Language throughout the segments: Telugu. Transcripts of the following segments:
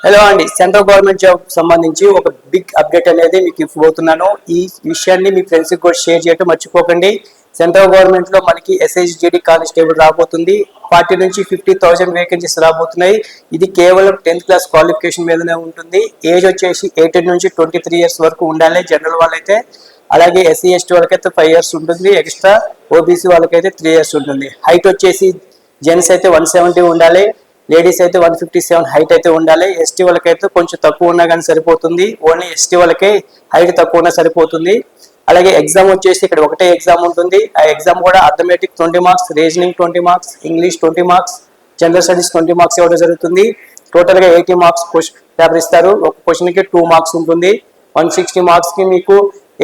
హలో అండి, సెంట్రల్ గవర్నమెంట్ జాబ్ సంబంధించి ఒక బిగ్ అప్డేట్ అనేది మీకు ఇవ్వబోతున్నాను. ఈ విషయాన్ని మీ ఫ్రెండ్స్ కి కూడా షేర్ చేయడం మర్చిపోకండి. సెంట్రల్ గవర్నమెంట్ లో మనకి SHGD కానిస్టేబుల్ రాబోతుంది. 40 నుంచి 50,000 వేకెన్సీస్ రాబోతున్నాయి. ఇది కేవలం 10th క్లాస్ క్వాలిఫికేషన్ మీదనే ఉంటుంది. ఏజ్ వచ్చేసి 18 నుంచి 23 ఇయర్స్ వరకు ఉండాలి జనరల్ వాళ్ళైతే. అలాగే SC ST వాళ్ళకైతే 5 ఇయర్స్ ఉంటుంది. ఎక్స్ట్రా OBC వాళ్ళకైతే 3 ఇయర్స్ ఉంటుంది. హైట్ వచ్చేసి జెంట్స్ అయితే 170 ఉండాలి, లేడీస్ అయితే 157 హైట్ అయితే ఉండాలి. ST వాళ్ళకైతే కొంచెం తక్కువ ఉన్నా కానీ సరిపోతుంది. ఓన్లీ ST వాళ్ళకే హైట్ తక్కువ ఉన్నా సరిపోతుంది. అలాగే ఎగ్జామ్ వచ్చేసి ఇక్కడ ఒకటే ఎగ్జామ్ ఉంటుంది. ఆ ఎగ్జామ్ కూడా arithmetic 20 marks, reasoning 20 marks, English 20 marks, general studies 20 marks ఇవ్వడం జరుగుతుంది. టోటల్ గా 80 మార్క్స్ పేపర్ ఇస్తారు. ఒక క్వశ్చన్ కి 2 మార్క్స్ ఉంటుంది. 160 మార్క్స్ కి మీకు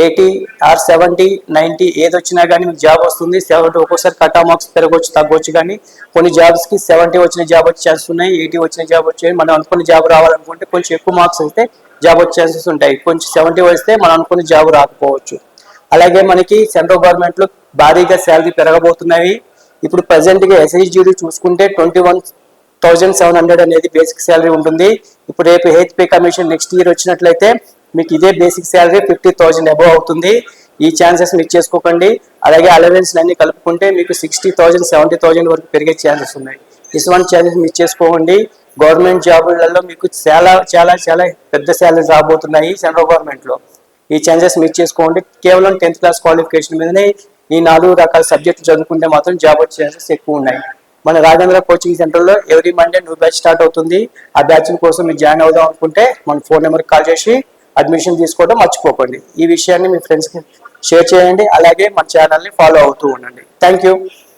80 ఆర్ 70 90 ఏది వచ్చినా కానీ మీకు జాబ్ వస్తుంది. 70 ఒక్కోసారి కట్ ఆఫ్ మార్క్స్ పెరగవచ్చు తగ్గవచ్చు, కానీ కొన్ని జాబ్స్ కి 70 వచ్చిన జాబ్ వచ్చే ఛాన్సెస్ ఉన్నాయి, 80 వచ్చిన జాబ్ వచ్చాయి. మనం అనుకున్న జాబ్ రావాలనుకుంటే కొంచెం ఎక్కువ మార్క్స్ అయితే జాబ్ వచ్చే ఛాన్సెస్ ఉంటాయి. కొంచెం 70 వస్తే మనం అనుకున్న జాబ్ రాకపోవచ్చు. అలాగే మనకి సెంట్రల్ గవర్నమెంట్ లో భారీగా శాలరీ పెరగబోతున్నాయి. ఇప్పుడు ప్రజెంట్ గా SHGD చూసుకుంటే 21,700 అనేది బేసిక్ శాలరీ ఉంటుంది. ఇప్పుడు రేపు హెయిత్ పే కమిషన్ నెక్స్ట్ ఇయర్ వచ్చినట్లయితే మీకు ఇదే బేసిక్ శాలరీ 50,000 అబవ్ అవుతుంది. ఈ ఛాన్సెస్ మిస్ చేసుకోకండి. అలాగే అలవెన్స్ అన్ని కలుపుకుంటే మీకు 60,000 70,000 వరకు పెరిగే ఛాన్సెస్ ఉన్నాయి. ఇటువంటి ఛాన్సెస్ మిస్ చేసుకోండి. గవర్నమెంట్ జాబులలో మీకు చాలా చాలా చాలా పెద్ద శాలరీస్ రాబోతున్నాయి సెంట్రల్ గవర్నమెంట్ లో. ఈ ఛాన్సెస్ మిస్ చేసుకోండి. కేవలం 10th క్లాస్ క్వాలిఫికేషన్ మీదనే ఈ 4 రకాల సబ్జెక్టులు చదువుకుంటే మాత్రం జాబ్ వచ్చే ఛాన్సెస్ ఎక్కువ ఉన్నాయి. మన రాజేంద్ర కోచింగ్ సెంటర్ లో every Monday new batch start అవుతుంది. ఆ బ్యాచ్ కోసం మీరు జాయిన్ అవుదాం అనుకుంటే మన ఫోన్ నెంబర్ కాల్ చేసి అడ్మిషన్ తీసుకోవడం మర్చిపోకండి. ఈ విషయాన్ని మీ ఫ్రెండ్స్కి షేర్ చేయండి. అలాగే మన ఛానల్ని ఫాలో అవుతూ ఉండండి. Thank you.